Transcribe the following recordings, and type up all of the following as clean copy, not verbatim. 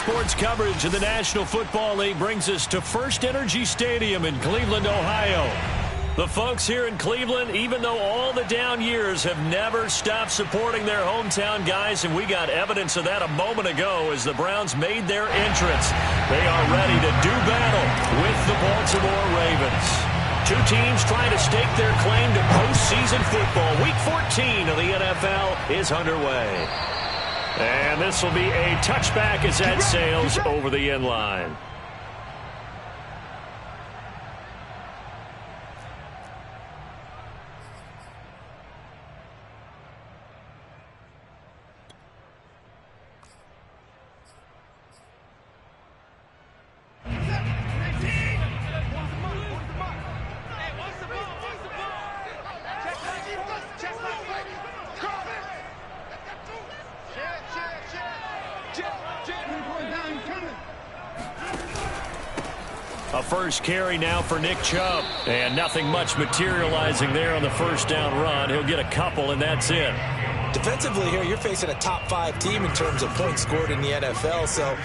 sports coverage of the National Football League brings us to First Energy Stadium in Cleveland, Ohio. The folks here in Cleveland, even though all the down years, have never stopped supporting their hometown guys, and we got evidence of that a moment ago as the Browns made their entrance. They are ready to do battle with the Baltimore Ravens. Two teams trying to stake their claim to postseason football. Week 14 of the NFL is underway. And this will be a touchback as that sails over the end line. A first carry now for Nick Chubb. And nothing much materializing there on the first down run. He'll get a couple, and that's it. Defensively here, you're facing a top-5 team in terms of points scored in the NFL. So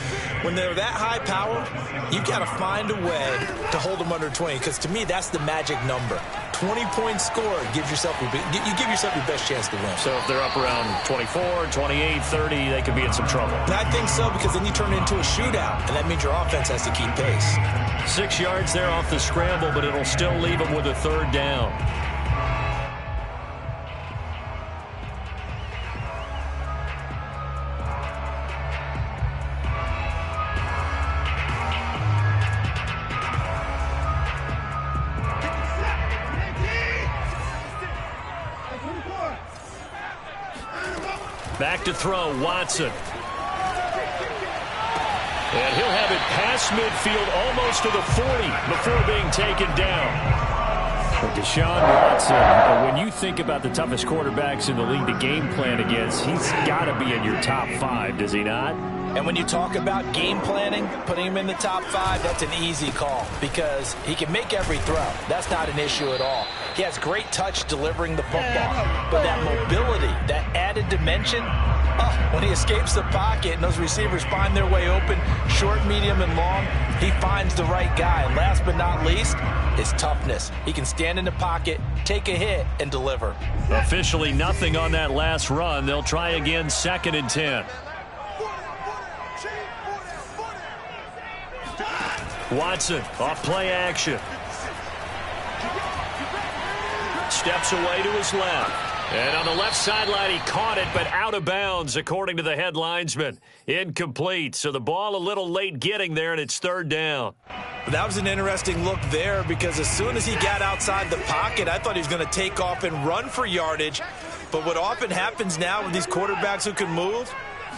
when they're that high power, you've got to find a way to hold them under 20. Because to me, that's the magic number. 20 points scored gives yourself you give yourself your best chance to win. So if they're up around 24, 28, 30, they could be in some trouble. And I think so, because then you turn it into a shootout, and that means your offense has to keep pace. 6 yards there off the scramble, but it'll still leave them with a third down. Back to throw, Watson. And he'll have it past midfield, almost to the 40 before being taken down. Deshaun Watson, when you think about the toughest quarterbacks in the league to game plan against, he's got to be in your top 5, does he not? And when you talk about game planning, putting him in the top 5, that's an easy call because he can make every throw. That's not an issue at all. He has great touch delivering the football. But that mobility, that added dimension, when he escapes the pocket and those receivers find their way open, short, medium, and long, he finds the right guy. And last but not least, his toughness. He can stand in the pocket, take a hit, and deliver. Officially nothing on that last run. They'll try again, 2nd and 10. Watson off play action. Steps away to his left. And on the left sideline, he caught it, but out of bounds, according to the head linesman. Incomplete. So the ball a little late getting there, and it's third down. That was an interesting look there because as soon as he got outside the pocket, I thought he was going to take off and run for yardage. But what often happens now with these quarterbacks who can move,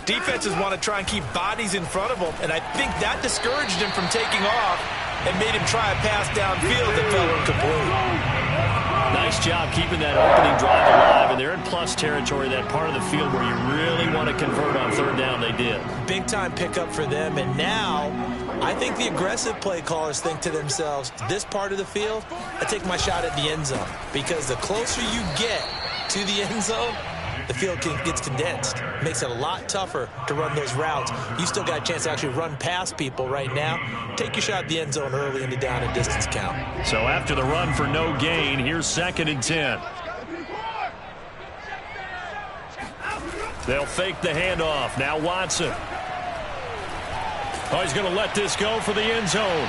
defenses want to try and keep bodies in front of them, and I think that discouraged him from taking off and made him try a pass downfield that fell incomplete. Nice job keeping that opening drive alive, and they're in plus territory, that part of the field where you really want to convert on third down. They did. Big-time pickup for them, and now I think the aggressive play callers think to themselves, this part of the field, I take my shot at the end zone, because the closer you get to the end zone, the field gets condensed. It makes it a lot tougher to run those routes. You still got a chance to actually run past people right now. Take your shot at the end zone early in the down and distance count. So after the run for no gain, here's 2nd and 10. They'll fake the handoff. Now Watson. Oh, he's going to let this go for the end zone.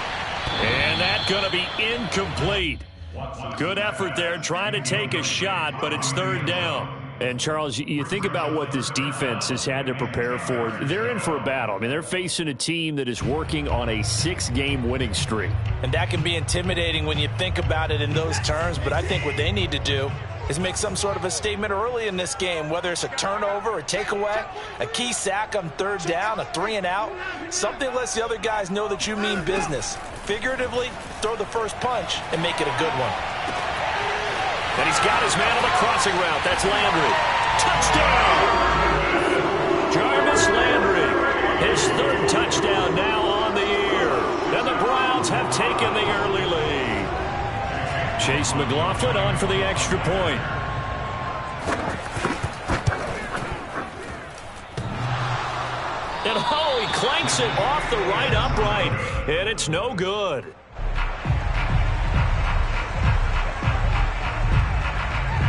And that's going to be incomplete. Good effort there, trying to take a shot, but it's third down. And, Charles, you think about what this defense has had to prepare for. They're in for a battle. I mean, they're facing a team that is working on a 6-game winning streak. And that can be intimidating when you think about it in those terms, but I think what they need to do is make some sort of a statement early in this game, whether it's a turnover, a takeaway, a key sack on third down, a 3-and-out, something that lets the other guys know that you mean business. Figuratively, throw the first punch and make it a good one. And he's got his man on the crossing route. That's Landry. Touchdown! Jarvis Landry, his third touchdown now on the year. And the Browns have taken the early lead. Chase McLaughlin on for the extra point. And oh, he clanks it off the right upright, and it's no good.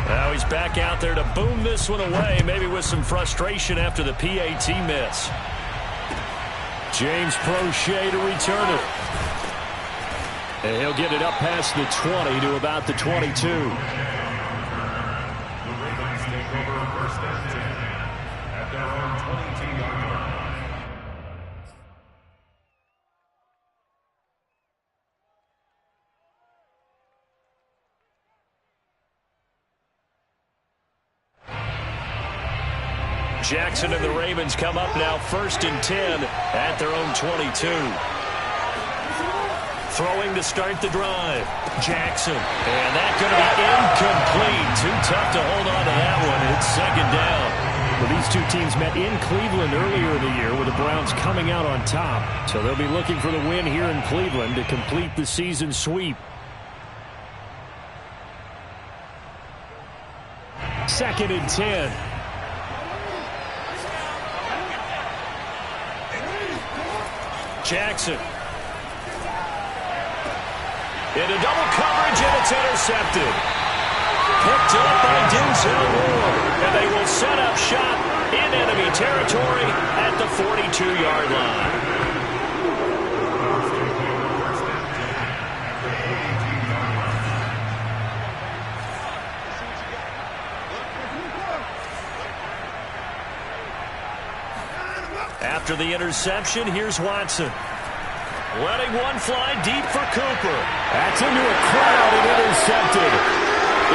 Now he's back out there to boom this one away, maybe with some frustration after the PAT miss. James Prochet to return it. And he'll get it up past the 20 to about the 22. Jackson and the Ravens come up now 1st and 10 at their own 22. Throwing to start the drive. Jackson. And that's going to be incomplete. Too tough to hold on to that one. It's 2nd down. Well, these two teams met in Cleveland earlier in the year with the Browns coming out on top. So they'll be looking for the win here in Cleveland to complete the season sweep. 2nd and 10. Jackson. Into double coverage, and it's intercepted. Picked up by Denzel Ward. And they will set up shop in enemy territory at the 42-yard line. After the interception, here's Watson. Letting one fly deep for Cooper. That's into a crowd and intercepted.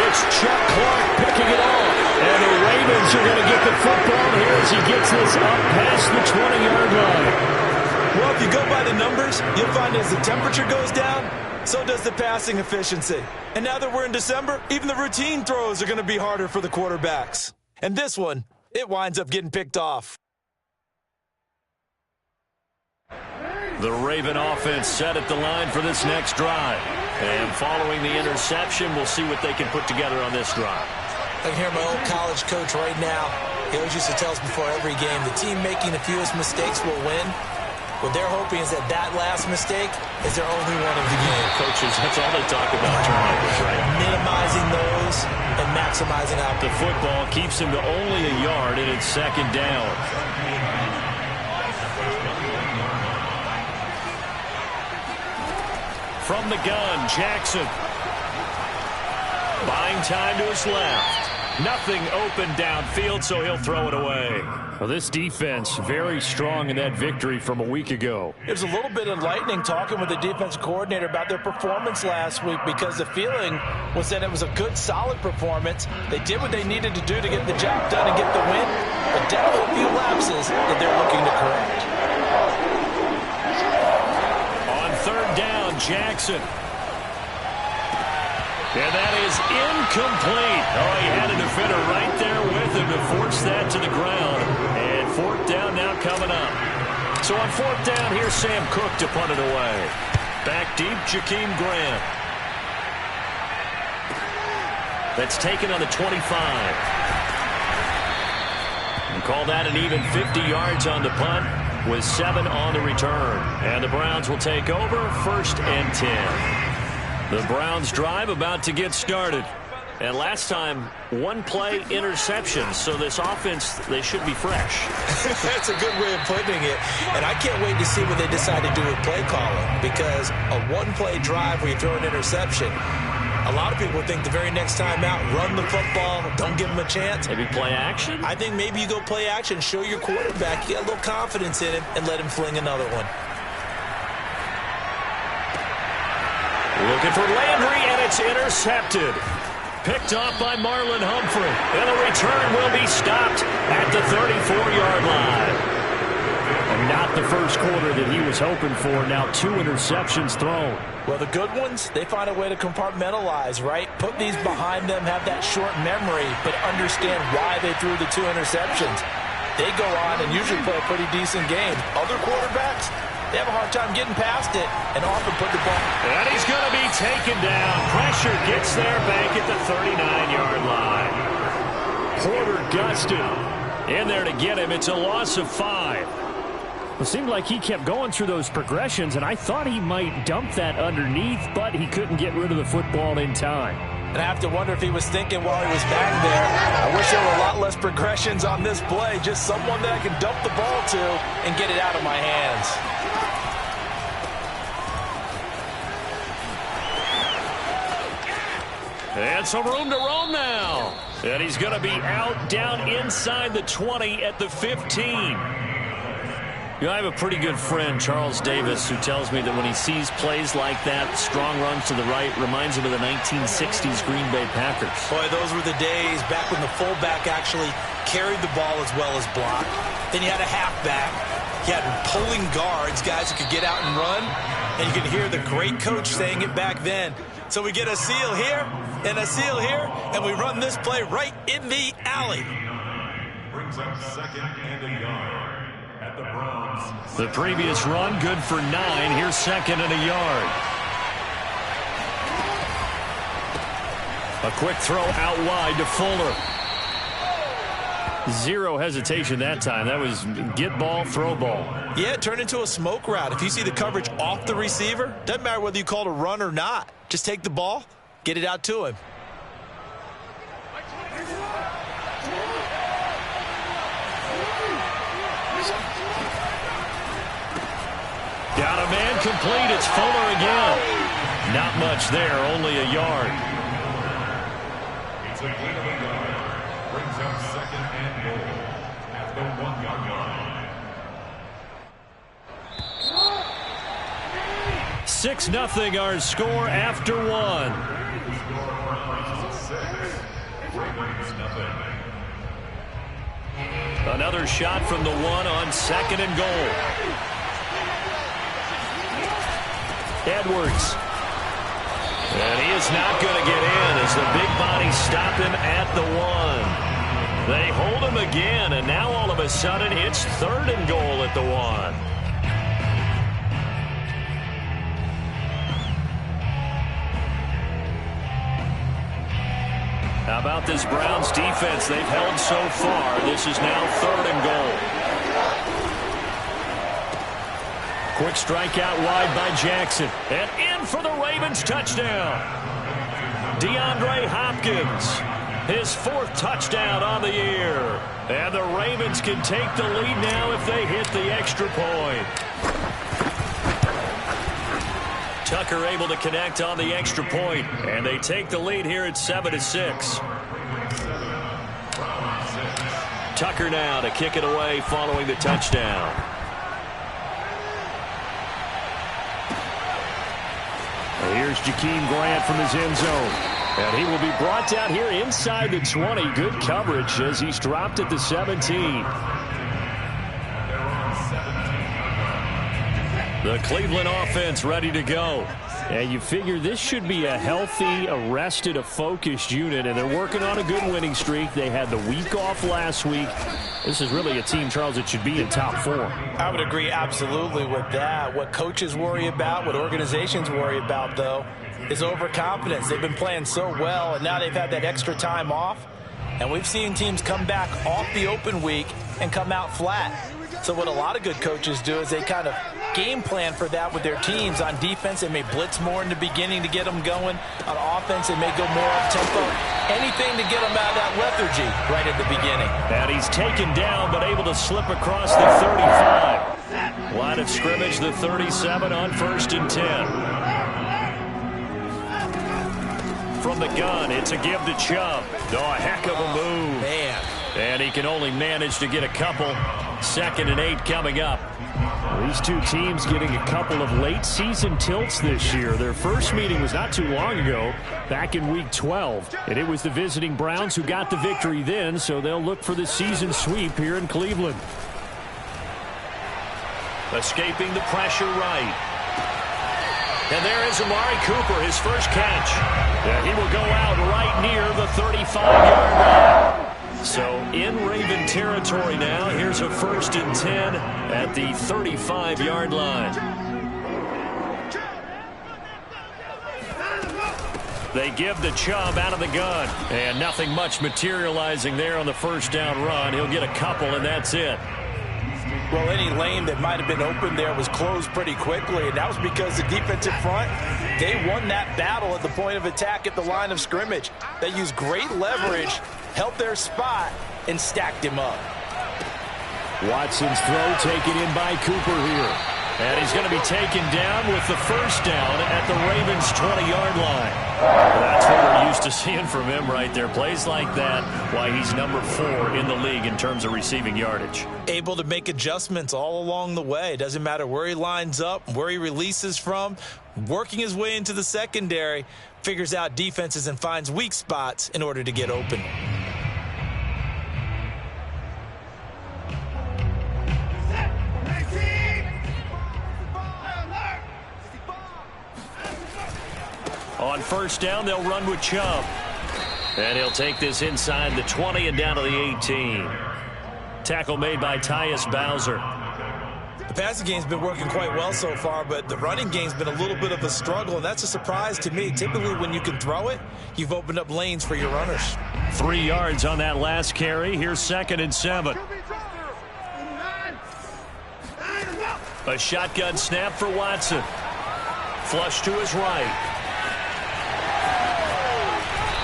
It's Chuck Clark picking it off. And the Ravens are going to get the football here as he gets this up past the 20-yard line. Well, if you go by the numbers, you'll find as the temperature goes down, so does the passing efficiency. And now that we're in December, even the routine throws are going to be harder for the quarterbacks. And this one, it winds up getting picked off. The Raven offense set at the line for this next drive. And following the interception, we'll see what they can put together on this drive. I can hear my old college coach right now. He always used to tell us before every game, the team making the fewest mistakes will win. What they're hoping is that that last mistake is their only one of the game. Coaches, that's all they talk about, turnovers, right? Minimizing those and maximizing out. The football keeps him to only a yard, and it's 2nd down. From the gun, Jackson. Buying time to his left. Nothing open downfield, so he'll throw it away. Well, this defense very strong in that victory from a week ago. There's a little bit of enlightening talking with the defensive coordinator about their performance last week because the feeling was that it was a good, solid performance. They did what they needed to do to get the job done and get the win, but definitely a few lapses that they're looking to correct. On 3rd down, Jackson. And that is incomplete. Oh, he had a defender right there with him to force that to the ground. And 4th down now coming up. So on 4th down, here's Sam Cook to punt it away. Back deep, Jakeem Grant. That's taken on the 25. And call that an even 50 yards on the punt with 7 on the return. And the Browns will take over 1st and 10. The Browns drive about to get started. And last time, one play interception. So this offense, they should be fresh. That's a good way of putting it. And I can't wait to see what they decide to do with play calling. Because a one-play drive where you throw an interception, a lot of people think the very next time out, run the football, don't give them a chance. Maybe play action? I think maybe you go play action, show your quarterback, you got a little confidence in him, and let him fling another one. Looking for Landry, and it's intercepted. Picked off by Marlon Humphrey. And the return will be stopped at the 34-yard line. And not the first quarter that he was hoping for. Now 2 interceptions thrown. Well, the good ones, they find a way to compartmentalize, right? Put these behind them, have that short memory, but understand why they threw the 2 interceptions. They go on and usually play a pretty decent game. Other quarterbacks, they have a hard time getting past it and often put the ball. And he's going to be taken down. Pressure gets there back at the 39-yard line. Porter Gustin in there to get him. It's a loss of 5. It seemed like he kept going through those progressions, and I thought he might dump that underneath, but he couldn't get rid of the football in time. And I have to wonder if he was thinking while he was back there, I wish there were a lot less progressions on this play, just someone that I can dump the ball to and get it out of my hands. And some room to roam now. And he's going to be out down inside the 20 at the 15. You know, I have a pretty good friend, Charles Davis, who tells me that when he sees plays like that, strong runs to the right, reminds him of the 1960s Green Bay Packers. Boy, those were the days back when the fullback actually carried the ball as well as blocked. Then you had a halfback. You had pulling guards, guys who could get out and run. And you could hear the great coach saying it back then. So we get a seal here and a seal here, and we run this play right in the alley. Brings up second and a yard. The previous run, good for 9. Here's second and a yard. A quick throw out wide to Fuller. Zero hesitation that time. That was get ball, throw ball. Yeah, it turned into a smoke route. If you see the coverage off the receiver, doesn't matter whether you call it a run or not. Just take the ball, get it out to him. Got a man complete. It's Fuller again. Not much there, only a yard. It's a gain of a yard. Brings up second and goal at the 1 yard line. 6-0 our score after 1. Another shot from the 1 on second and goal. Edwards. And he is not going to get in as the big body stop him at the 1. They hold him again, and now all of a sudden it's third and goal at the 1. How about this Browns defense? They've held so far. This is now third and goal. Quick strike out wide by Jackson. And in for the Ravens touchdown. DeAndre Hopkins, his 4th touchdown on the year. And the Ravens can take the lead now if they hit the extra point. Tucker able to connect on the extra point, and they take the lead here at 7-6. Tucker now to kick it away following the touchdown. Here's Jakeem Grant from his end zone. And he will be brought down here inside the 20. Good coverage as he's dropped at the 17. The Cleveland offense ready to go. And you figure this should be a healthy, a rested, a focused unit, and they're working on a good winning streak. They had the week off last week. This is really a team, Charles, that should be in top 4. I would agree absolutely with that. What coaches worry about, what organizations worry about, though, is overconfidence. They've been playing so well, and now they've had that extra time off. And we've seen teams come back off the open week and come out flat. So what a lot of good coaches do is they kind of game plan for that with their teams. On defense, they may blitz more in the beginning to get them going. On offense, they may go more up-tempo. Anything to get them out of that lethargy right at the beginning. And he's taken down, but able to slip across the 35. Line of scrimmage, the 37 on 1st and 10. From the gun, it's a give to Chubb. Oh, a heck of a move. Man. And he can only manage to get a couple. 2nd and 8 coming up. These two teams getting a couple of late season tilts this year. Their first meeting was not too long ago, back in week 12. And it was the visiting Browns who got the victory then, so they'll look for the season sweep here in Cleveland. Escaping the pressure right. And there is Amari Cooper, his first catch. And he will go out right near the 35-yard line. So in Raven territory now. Here's a 1st and 10 at the 35-yard line. They give the Chubb out of the gun. And nothing much materializing there on the 1st down run. He'll get a couple, and that's it. Well, any lane that might have been open there was closed pretty quickly, and that was because the defensive front, they won that battle at the point of attack at the line of scrimmage. They used great leverage, held their spot, and stacked him up. Watson's throw taken in by Cooper here. And he's going to be taken down with the first down at the Ravens' 20-yard line. That's what we're used to seeing from him right there. Plays like that, why he's number 4 in the league in terms of receiving yardage. Able to make adjustments all along the way. Doesn't matter where he lines up, where he releases from. Working his way into the secondary, figures out defenses and finds weak spots in order to get open. On first down, they'll run with Chubb. And he'll take this inside the 20 and down to the 18. Tackle made by Tyus Bowser. The passing game's been working quite well so far, but the running game's been a little bit of a struggle, and that's a surprise to me. Typically, when you can throw it, you've opened up lanes for your runners. 3 yards on that last carry. Here's 2nd and 7. A shotgun snap for Watson. Flush to his right.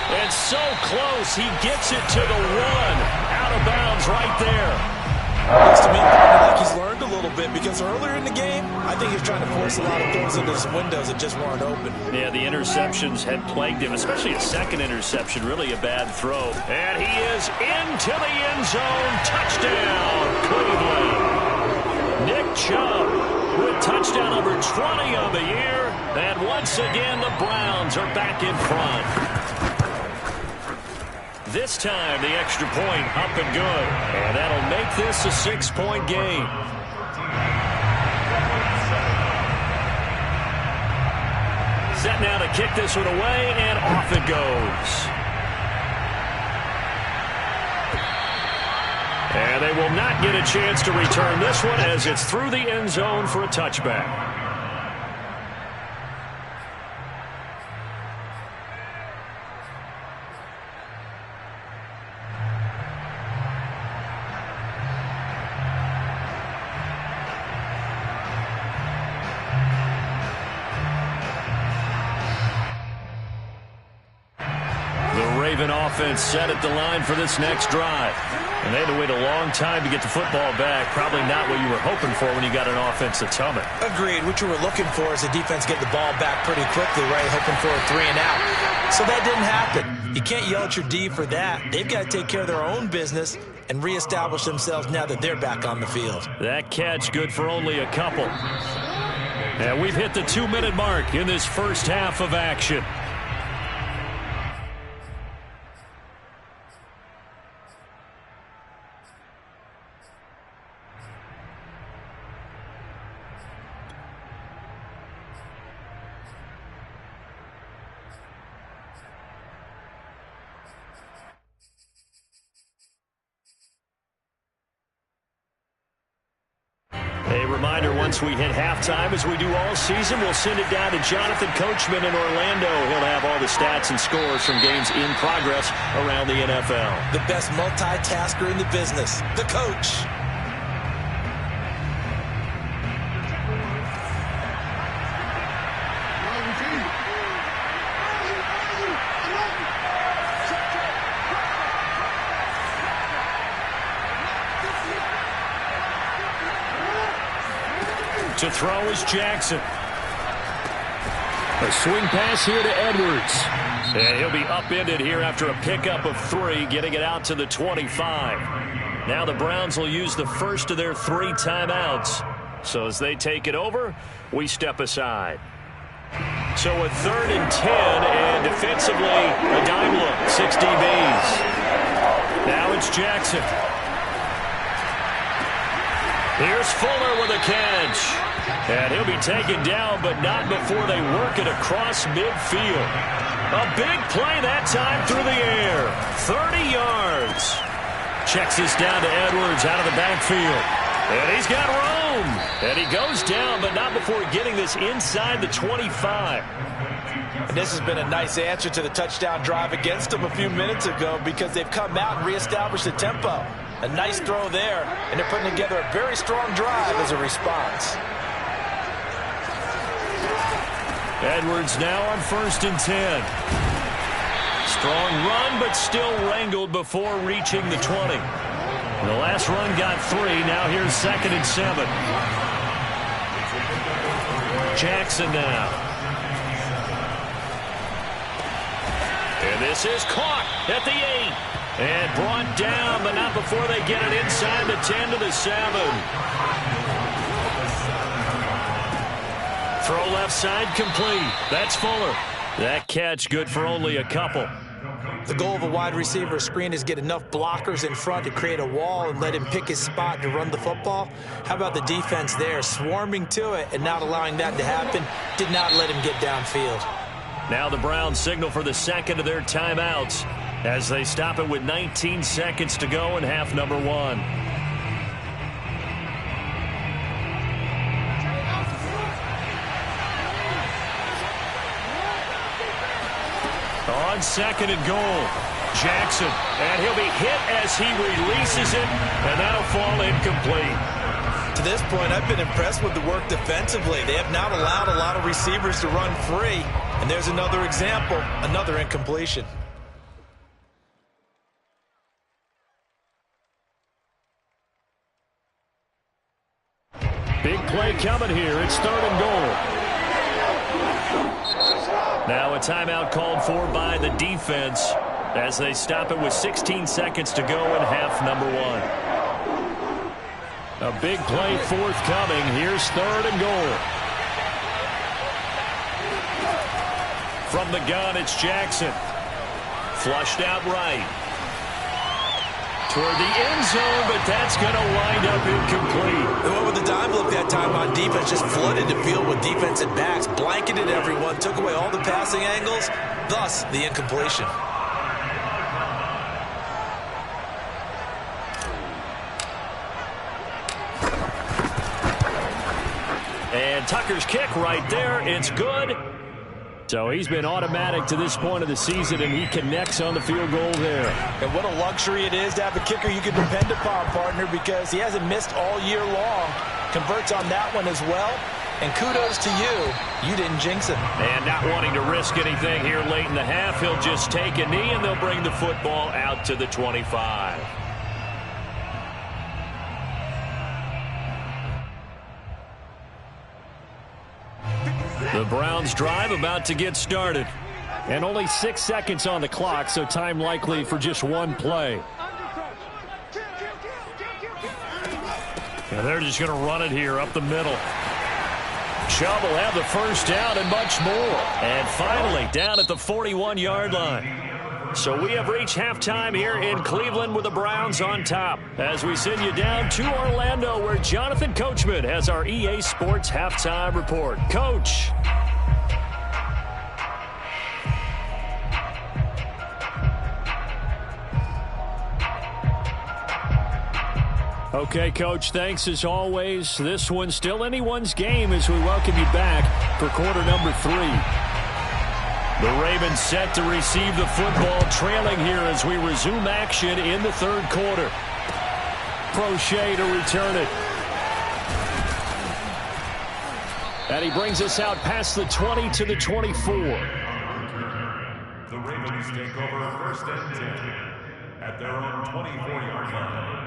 And so close, he gets it to the 1. Out of bounds right there. Looks to me like he's learned a little bit, because earlier in the game, I think he was trying to force a lot of throws into some windows that just weren't open. Yeah, the interceptions had plagued him, especially a second interception, really a bad throw. And he is into the end zone. Touchdown, Cleveland. Nick Chubb with touchdown number 20 on the year. And once again, the Browns are back in front. This time, the extra point up and good. And that'll make this a 6-point game. Set now to kick this one away, and off it goes. And they will not get a chance to return this one as it's through the end zone for a touchback. Offense set at the line for this next drive. And they had to wait a long time to get the football back. Probably not what you were hoping for when you got an offense that's humming. Agreed. What you were looking for is the defense get the ball back pretty quickly, right? Hoping for a 3 and out. So that didn't happen. You can't yell at your D for that. They've got to take care of their own business and reestablish themselves now that they're back on the field. That catch good for only a couple. And we've hit the 2-minute mark in this first half of action. Once we hit halftime, as we do all season, we'll send it down to Jonathan Coachman in Orlando. He'll have all the stats and scores from games in progress around the NFL. The best multitasker in the business, the coach. To throw is Jackson. A swing pass here to Edwards. And he'll be upended here after a pickup of 3, getting it out to the 25. Now the Browns will use the first of their 3 timeouts. So as they take it over, we step aside. So a 3rd and 10, and defensively, a dime look, 6 DBs. Now it's Jackson. Here's Fuller with a catch. And he'll be taken down, but not before they work it across midfield. A big play that time through the air. 30 yards. Checks this down to Edwards out of the backfield. And he's got room. And he goes down, but not before getting this inside the 25. And this has been a nice answer to the touchdown drive against them a few minutes ago, because they've come out and reestablished the tempo. A nice throw there, and they're putting together a very strong drive as a response. Edwards now on 1st and 10. Strong run, but still wrangled before reaching the 20. The last run got 3. Now here's 2nd and 7. Jackson now. And this is caught at the 8. And brought down, but not before they get it inside the 10 to the 7. Throw left side complete. That's Fuller. That catch good for only a couple. The goal of a wide receiver screen is get enough blockers in front to create a wall and let him pick his spot to run the football. How about the defense there, swarming to it and not allowing that to happen? Did not let him get downfield. Now the Browns signal for the second of their timeouts as they stop it with 19 seconds to go in half number 1. On 2nd and goal, Jackson, and he'll be hit as he releases it, and that'll fall incomplete. To this point, I've been impressed with the work defensively. They have not allowed a lot of receivers to run free, and there's another example, another incompletion. Big play coming here. It's 3rd and goal. Now a timeout called for by the defense as they stop it with 16 seconds to go in half number 1. A big play forthcoming. Here's 3rd and goal. From the gun, it's Jackson. Flushed out right. Toward the end zone, but that's going to wind up incomplete. They went with the dime look that time on defense, just flooded the field with defensive backs, blanketed everyone, took away all the passing angles, thus the incompletion. And Tucker's kick right there, it's good. So he's been automatic to this point of the season, and he connects on the field goal there. And what a luxury it is to have a kicker you can depend upon, partner, because he hasn't missed all year long. Converts on that one as well. And kudos to you. You didn't jinx him. And not wanting to risk anything here late in the half, he'll just take a knee, and they'll bring the football out to the 25. The Browns drive about to get started. And only 6 seconds on the clock, so time likely for just one play. And they're just going to run it here up the middle. Chubb will have the first down and much more. And finally down at the 41-yard line. So we have reached halftime here in Cleveland with the Browns on top. As we send you down to Orlando where Jonathan Coachman has our EA Sports halftime report. Coach. Okay, Coach, thanks as always. This one's still anyone's game as we welcome you back for quarter number 3. The Ravens set to receive the football, trailing here as we resume action in the 3rd quarter. Crochet to return it. And he brings us out past the 20 to the 24. The Ravens take over 1st and 10 at their own 24-yard line.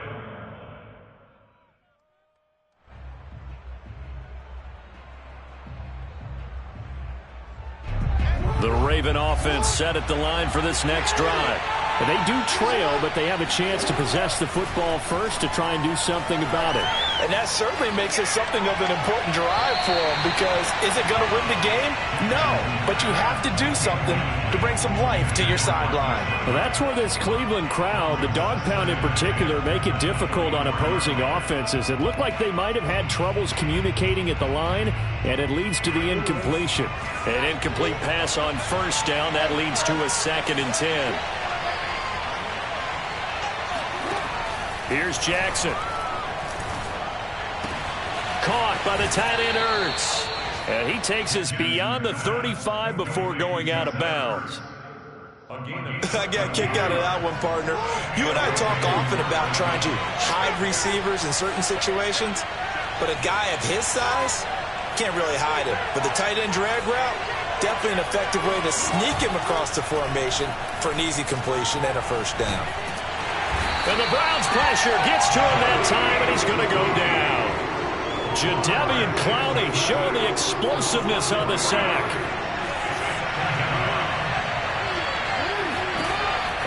The Raven offense set at the line for this next drive. And they do trail, but they have a chance to possess the football first to try and do something about it. And that certainly makes it something of an important drive for them, because is it going to win the game? No, but you have to do something to bring some life to your sideline. Well, that's where this Cleveland crowd, the dog pound in particular, make it difficult on opposing offenses. It looked like they might have had troubles communicating at the line, and it leads to the incompletion. An incomplete pass on first down. That leads to a 2nd and 10. Here's Jackson. Caught by the tight end Ertz. And he takes us beyond the 35 before going out of bounds. A gain of I got a kick out of that one, partner. You and I talk often about trying to hide receivers in certain situations, but a guy of his size can't really hide him. But the tight end drag route, definitely an effective way to sneak him across the formation for an easy completion and a first down. And the Browns pressure gets to him that time, and he's going to go down. Jadeveon Clowney showing the explosiveness on the sack.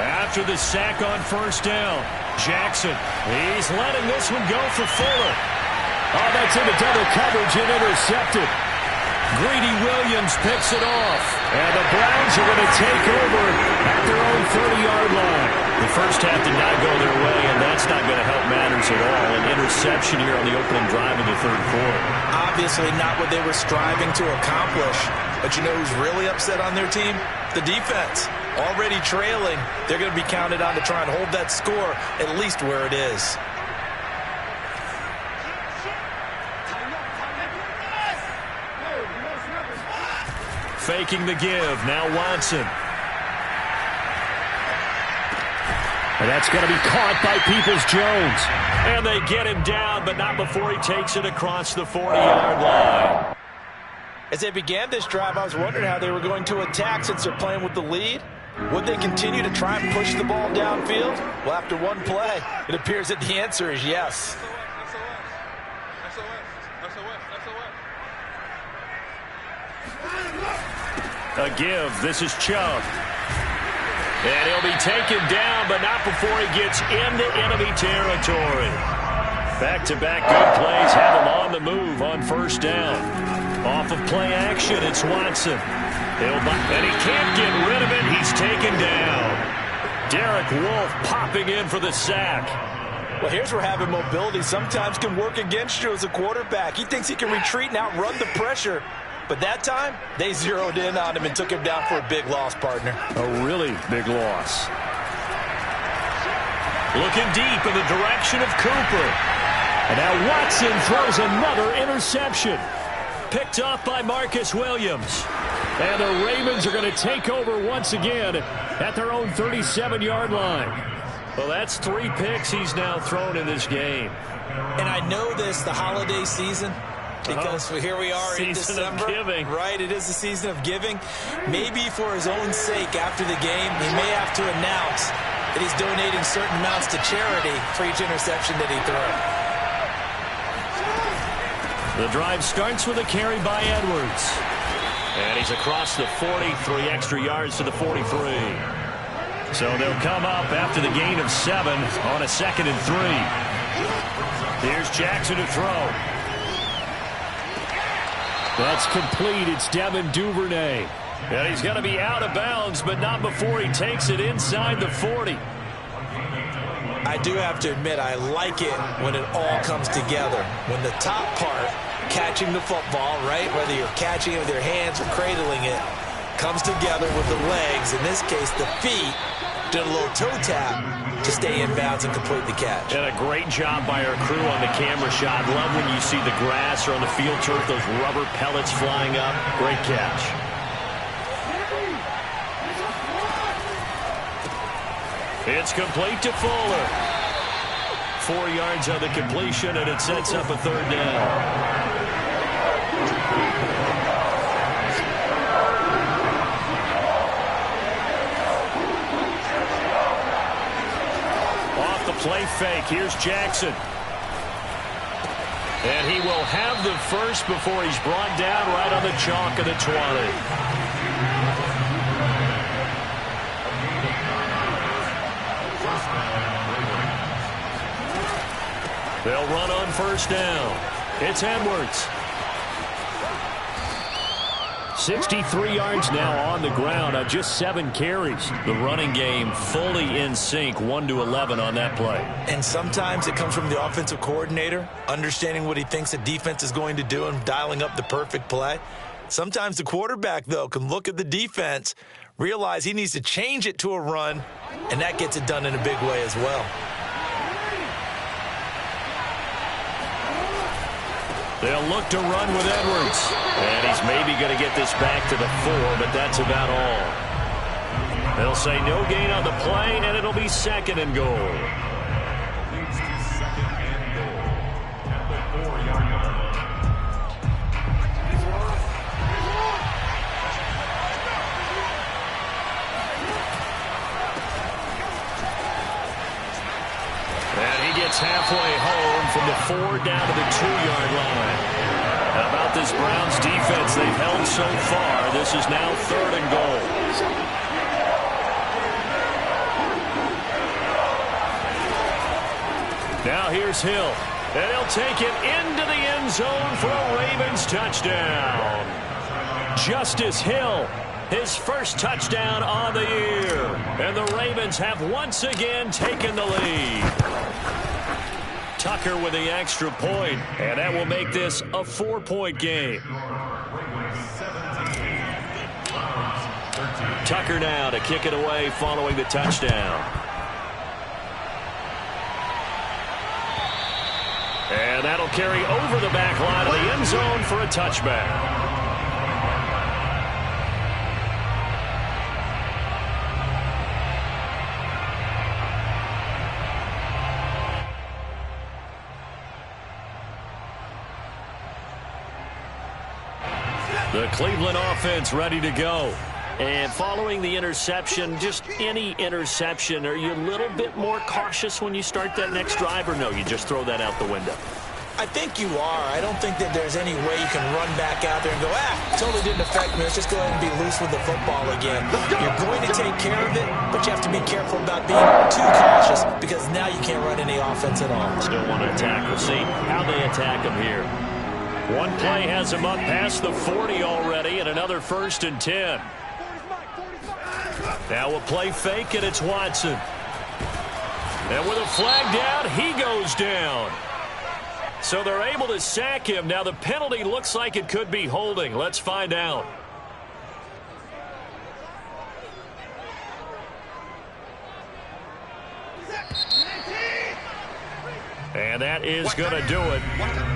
After the sack on first down, Jackson, he's letting this one go for Fuller. Oh, that's into double coverage and intercepted. Greedy Williams picks it off. And the Browns are going to take over at their own 30-yard line. The first half did not go their way, and that's not going to help matters at all. An interception here on the opening drive of the third quarter. Obviously not what they were striving to accomplish. But you know who's really upset on their team? The defense. Already trailing, they're going to be counted on to try and hold that score at least where it is. Faking the give. Now Watson. And that's going to be caught by Peoples-Jones. And they get him down, but not before he takes it across the 40-yard line. As they began this drive, I was wondering how they were going to attack since they're playing with the lead. Would they continue to try and push the ball downfield? Well, after one play, it appears that the answer is yes. A give. This is Chubb. And he'll be taken down, but not before he gets into enemy territory. Back-to-back good plays have him on the move on first down. Off of play action, it's Watson. And he can't get rid of it. He's taken down. Derek Wolfe popping in for the sack. Well, here's where having mobility sometimes can work against you as a quarterback. He thinks he can retreat and outrun the pressure. But that time, they zeroed in on him and took him down for a big loss, partner. A really big loss. Looking deep in the direction of Cooper. And now Watson throws another interception. Picked off by Marcus Williams. And the Ravens are going to take over once again at their own 37-yard line. Well, that's 3 picks he's now thrown in this game. And I know this, the holiday season, because here we are in December. Season of giving. Right, it is the season of giving. Maybe for his own sake after the game, he may have to announce that he's donating certain amounts to charity for each interception that he throws. The drive starts with a carry by Edwards. And he's across the 40, 3 extra yards to the 43. So they'll come up after the gain of 7 on a 2nd and 3. Here's Jackson to throw. That's complete. It's Devin Duvernay. And he's going to be out of bounds, but not before he takes it inside the 40. I do have to admit, I like it when it all comes together. When the top part, catching the football, right, whether you're catching it with your hands or cradling it, comes together with the legs, in this case the feet, did a little toe tap to stay in bounds and complete the catch. And a great job by our crew on the camera shot. Love when you see the grass or on the field turf, those rubber pellets flying up. Great catch. It's complete to Fuller. 4 yards on the completion, and it sets up a 3rd down. Off the play fake, here's Jackson. And he will have the first before he's brought down right on the chalk of the 20. They'll run on first down. It's Edwards. 63 yards now on the ground on just 7 carries. The running game fully in sync, 1-11 on that play. And sometimes it comes from the offensive coordinator, understanding what he thinks the defense is going to do and dialing up the perfect play. Sometimes the quarterback, though, can look at the defense, realize he needs to change it to a run, and that gets it done in a big way as well. They'll look to run with Edwards. And he's maybe going to get this back to the 4, but that's about all. They'll say no gain on the play, and it'll be 2nd and goal. Leads to 2nd and goal at the 4-yard line. And he gets halfway home from the 4 down to the 2-yard line. How about this Browns defense they've held so far? This is now 3rd and goal. Now here's Hill, and he'll take it into the end zone for a Ravens touchdown. Justice Hill, his first touchdown on the year. And the Ravens have once again taken the lead. Tucker with the extra point, and that will make this a 4-point game. Tucker now to kick it away following the touchdown. And that'll carry over the back line of the end zone for a touchback. The Cleveland offense ready to go. And following the interception, just any interception, are you a little bit more cautious when you start that next drive, or no, you just throw that out the window? I think you are. I don't think that there's any way you can run back out there and go, totally didn't affect me. Let's just go ahead and be loose with the football again. You're going to take care of it, but you have to be careful about being too cautious because now you can't run any offense at all. Still want to attack. We'll see how they attack him here. One play has him up past the 40 already, and another 1st and 10. Now we'll play fake, and it's Watson. And with a flag down, he goes down. So they're able to sack him. Now the penalty looks like it could be holding. Let's find out. And that is going to do it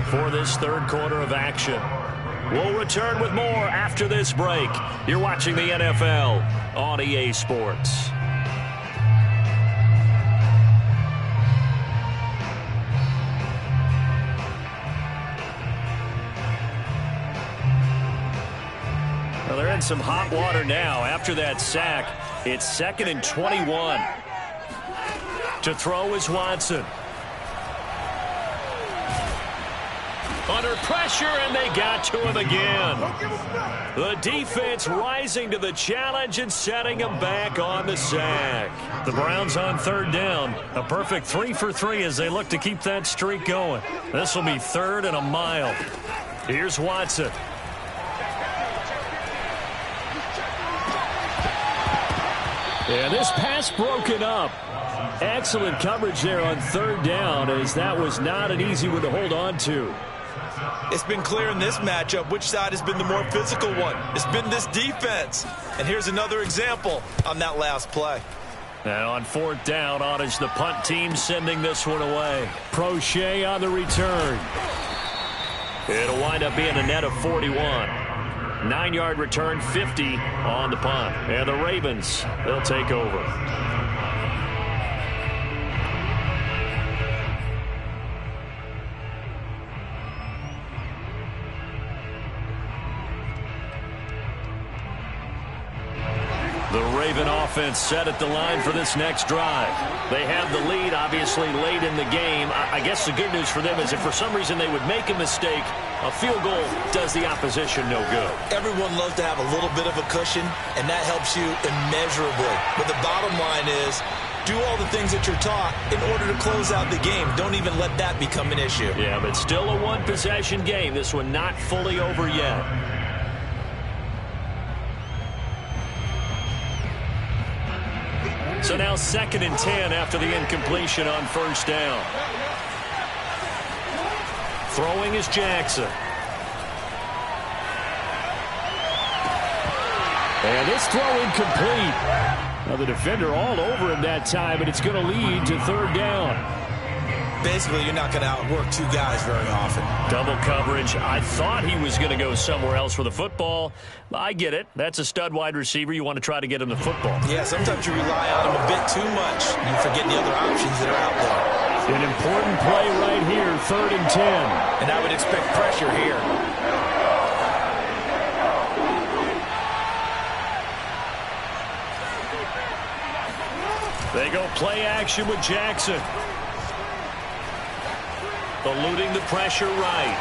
for this 3rd quarter of action. We'll return with more after this break. You're watching the NFL on EA Sports. Well, they're in some hot water now. After that sack, it's 2nd and 21. To throw is Watson. Under pressure, and they got to him again. The defense rising to the challenge and setting him back on the sack. The Browns on 3rd down. A perfect 3 for 3 as they look to keep that streak going. This will be 3rd and a mile. Here's Watson. And this pass broken up. Excellent coverage there on 3rd down, as that was not an easy one to hold on to. It's been clear in this matchup which side has been the more physical one. It's been this defense. And here's another example on that last play. Now on 4th down, on is the punt team sending this one away. Prochet on the return. It'll wind up being a net of 41. 9-yard return, 50 on the punt. And the Ravens, they'll take over. The Raven offense set at the line for this next drive. They have the lead, obviously, late in the game. I guess the good news for them is if for some reason they would make a mistake, a field goal does the opposition no good. Everyone loves to have a little bit of a cushion, and that helps you immeasurably. But the bottom line is, do all the things that you're taught in order to close out the game. Don't even let that become an issue. Yeah, but still a one-possession game. This one not fully over yet. So now 2nd and 10 after the incompletion on 1st down. Throwing is Jackson. And this throw incomplete. Now the defender all over him that time, but it's going to lead to 3rd down. basically you're not going to outwork two guys very often. Double coverage. I thought he was going to go somewhere else with the football. I get it. That's a stud wide receiver. You want to try to get him the football. Yeah, sometimes you rely on him a bit too much. You forget the other options that are out there. An important play right here, 3rd and 10. And I would expect pressure here. They go play action with Jackson. Eluding the pressure right.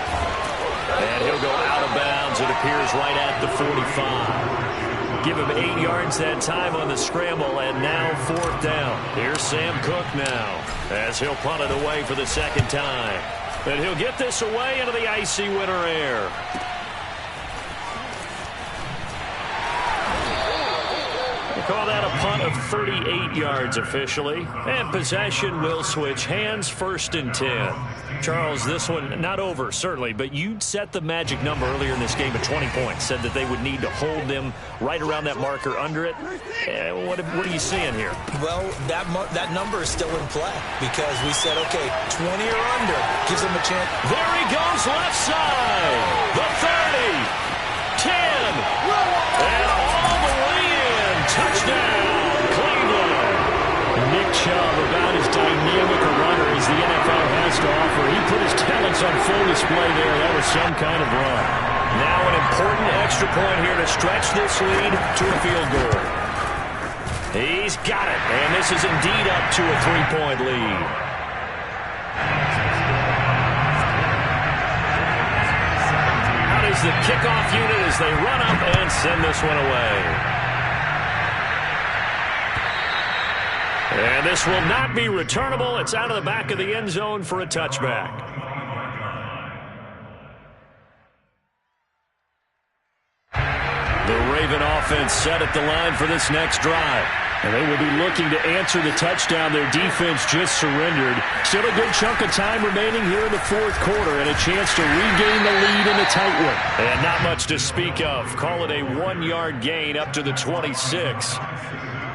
And he'll go out of bounds, it appears, right at the 45. Give him 8 yards that time on the scramble, and now 4th down. Here's Sam Cook now, as he'll punt it away for the second time. And he'll get this away into the icy winter air. Call that a punt of 38 yards officially. And possession will switch hands, 1st and 10. Charles, this one not over, certainly, but you set the magic number earlier in this game at 20 points. Said that they would need to hold them right around that marker under it. What are you seeing here? Well, that number is still in play because we said, okay, 20 or under gives them a chance. There he goes, left side. The 30, 10, and all the way in. Touchdown, Cleveland. Nick Chubb, about as dynamic a runner as the NFL has to offer. He put his talents on full display there. That was some kind of run. Now an important extra point here to stretch this lead to a field goal. He's got it, and this is indeed up to a 3-point lead. Out is the kickoff unit as they run up and send this one away. And this will not be returnable. It's out of the back of the end zone for a touchback. The Raven offense set at the line for this next drive. And they will be looking to answer the touchdown their defense just surrendered. Still a good chunk of time remaining here in the 4th quarter and a chance to regain the lead in a tight one. And not much to speak of. Call it a 1-yard gain up to the 26.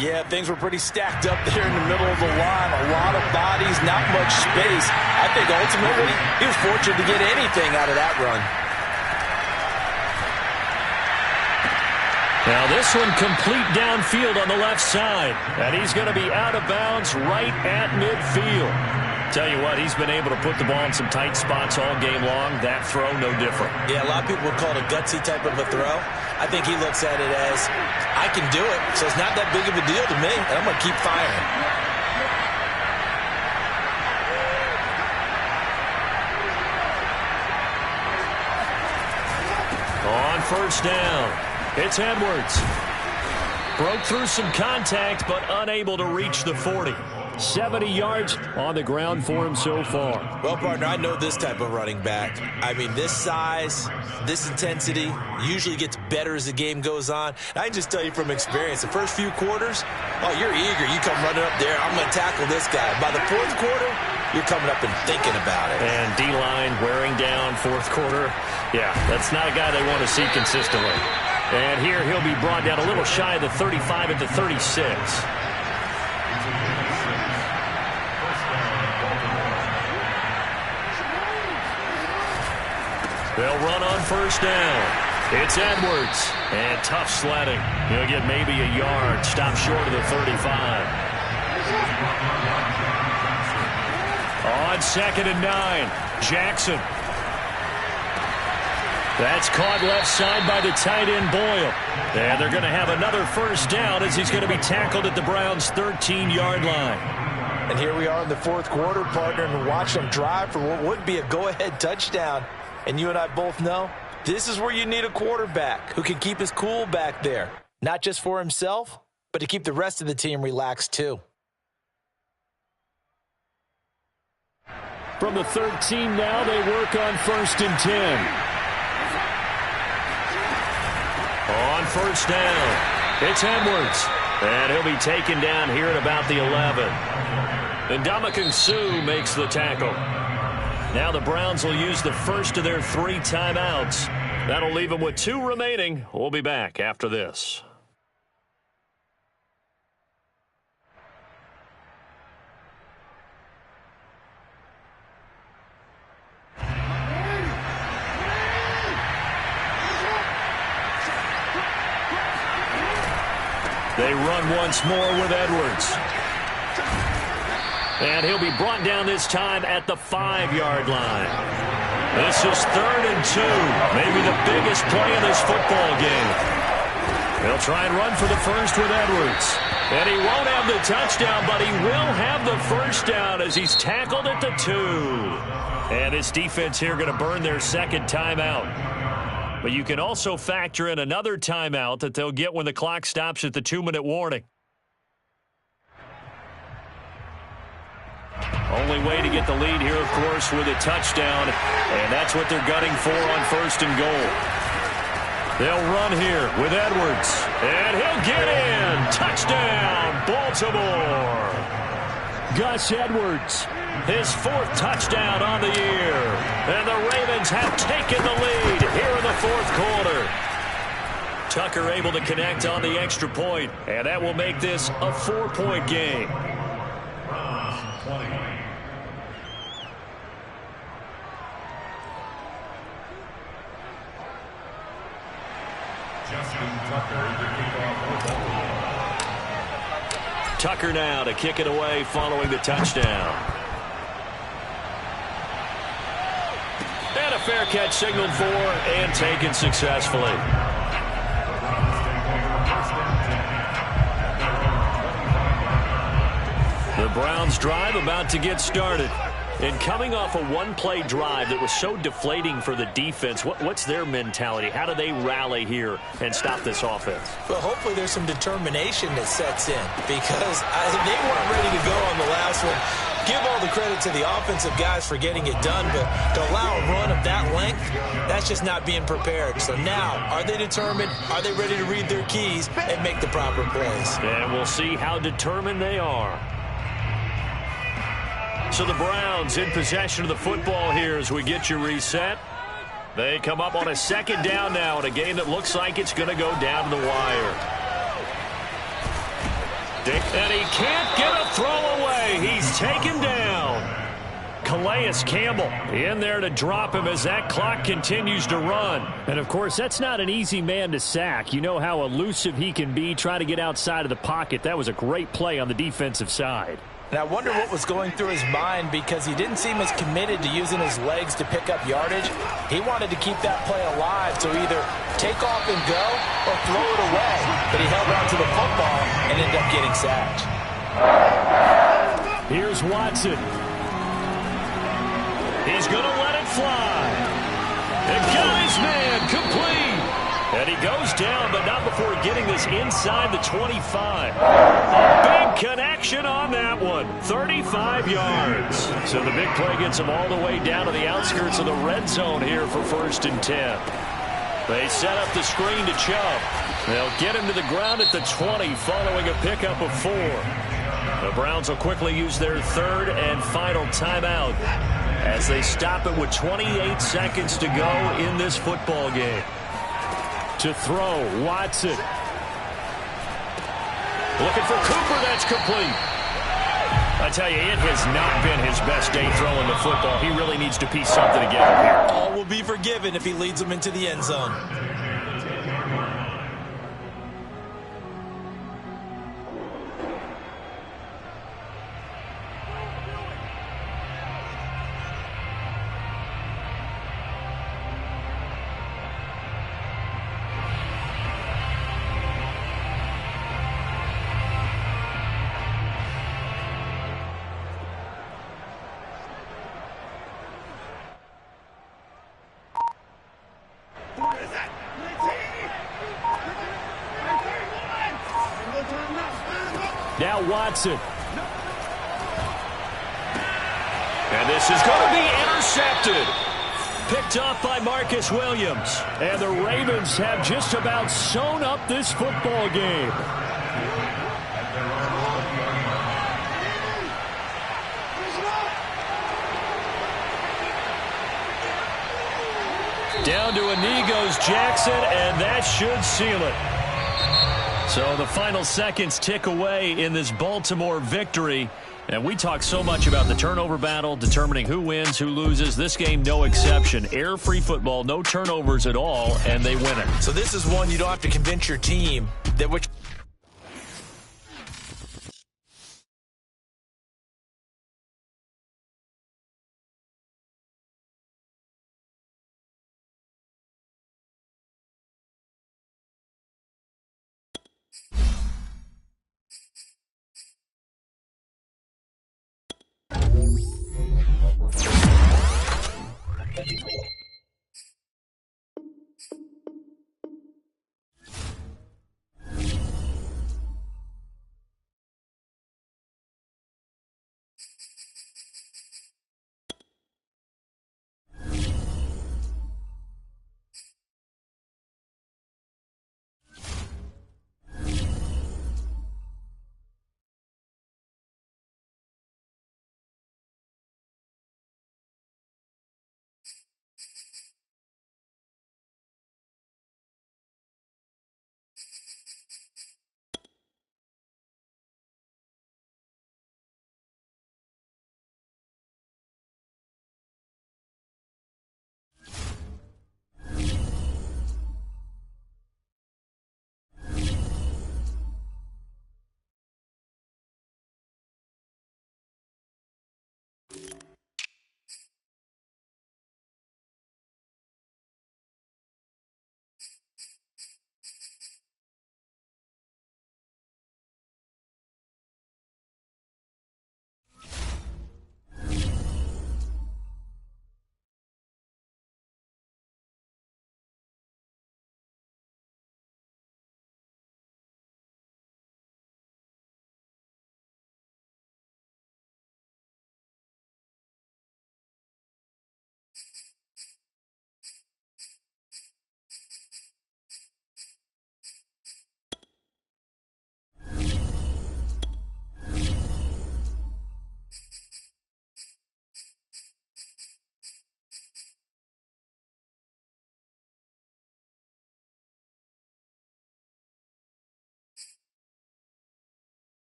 Yeah, things were pretty stacked up there in the middle of the line. A lot of bodies, not much space. I think ultimately he was fortunate to get anything out of that run. Now this one complete downfield on the left side. And he's going to be out of bounds right at midfield. Tell you what, he's been able to put the ball in some tight spots all game long. That throw, no different. Yeah, a lot of people would call it a gutsy type of a throw. I think he looks at it as, I can do it, so it's not that big of a deal to me, and I'm going to keep firing. On 1st down, it's Edwards. Broke through some contact, but unable to reach the 40. 70 yards on the ground for him so far. Well, partner, I know this type of running back. I mean, this size, this intensity usually gets better as the game goes on. And I can just tell you from experience, the first few quarters, oh, you're eager. You come running up there, I'm going to tackle this guy. By the 4th quarter, you're coming up and thinking about it. And D-line wearing down 4th quarter. Yeah, that's not a guy they want to see consistently. And here he'll be brought down a little shy of the 35 at the 36. They'll run on 1st down. It's Edwards. And tough sledding. He'll get maybe a yard. Stop short of the 35. On 2nd and 9. Jackson. That's caught left side by the tight end Boyle. And they're going to have another 1st down as he's going to be tackled at the Browns' 13-yard line. And here we are in the 4th quarter, partner, and watch them drive for what would be a go-ahead touchdown. And you and I both know this is where you need a quarterback who can keep his cool back there. Not just for himself, but to keep the rest of the team relaxed too. From the 13 now, they work on 1st and 10. On 1st down, it's Edwards. And he'll be taken down here at about the 11. And Ndamukong Suh makes the tackle. Now the Browns will use the first of their 3 timeouts. That'll leave them with 2 remaining. We'll be back after this. They run once more with Edwards. And he'll be brought down this time at the 5-yard line. This is 3rd and 2. Maybe the biggest play in this football game. They'll try and run for the first with Edwards. And he won't have the touchdown, but he will have the first down as he's tackled at the 2. And this defense here going to burn their second timeout. But you can also factor in another timeout that they'll get when the clock stops at the 2-minute warning. Only way to get the lead here, of course, with a touchdown. And that's what they're gunning for on 1st and goal. They'll run here with Edwards. And he'll get in. Touchdown, Baltimore. Gus Edwards, his 4th touchdown on the year. And the Ravens have taken the lead here in the 4th quarter. Tucker able to connect on the extra point. And that will make this a 4-point game. Tucker now to kick it away following the touchdown. And a fair catch signaled for and taken successfully. The Browns drive about to get started. And coming off a one-play drive that was so deflating for the defense, what's their mentality? How do they rally here and stop this offense? Well, hopefully there's some determination that sets in because they weren't ready to go on the last one. Give all the credit to the offensive guys for getting it done, but to allow a run of that length, that's just not being prepared. So now, are they determined? Are they ready to read their keys and make the proper plays? And we'll see how determined they are. So the Browns in possession of the football here as we get you reset. They come up on a 2nd down now in a game that looks like it's going to go down to the wire. And he can't get a throw away. He's taken down. Calais Campbell in there to drop him as that clock continues to run. And, of course, that's not an easy man to sack. You know how elusive he can be trying to get outside of the pocket. That was a great play on the defensive side. And I wonder what was going through his mind because he didn't seem as committed to using his legs to pick up yardage. He wanted to keep that play alive to either take off and go or throw it away. But he held on to the football and ended up getting sacked. Here's Watson. He's going to let it fly. And got his man complete. And he goes down, but not before getting this inside the 25. A big connection on that one. 35 yards. So the big play gets him all the way down to the outskirts of the red zone here for 1st and 10. They set up the screen to Chubb. They'll get him to the ground at the 20 following a pickup of 4. The Browns will quickly use their 3rd and final timeout as they stop it with 28 seconds to go in this football game. To throw, Watson. Looking for Cooper, that's complete. I tell you, it has not been his best day throwing the football. He really needs to piece something together here. All will be forgiven if he leads them into the end zone. Now Watson. And this is going to be intercepted. Picked off by Marcus Williams. And the Ravens have just about sewn up this football game. Down to a knee goes Jackson, and that should seal it. So the final seconds tick away in this Baltimore victory. And we talk so much about the turnover battle, determining who wins, who loses. This game, no exception. Air-free football, no turnovers at all, and they win it. So this is one you don't have to convince your team that which...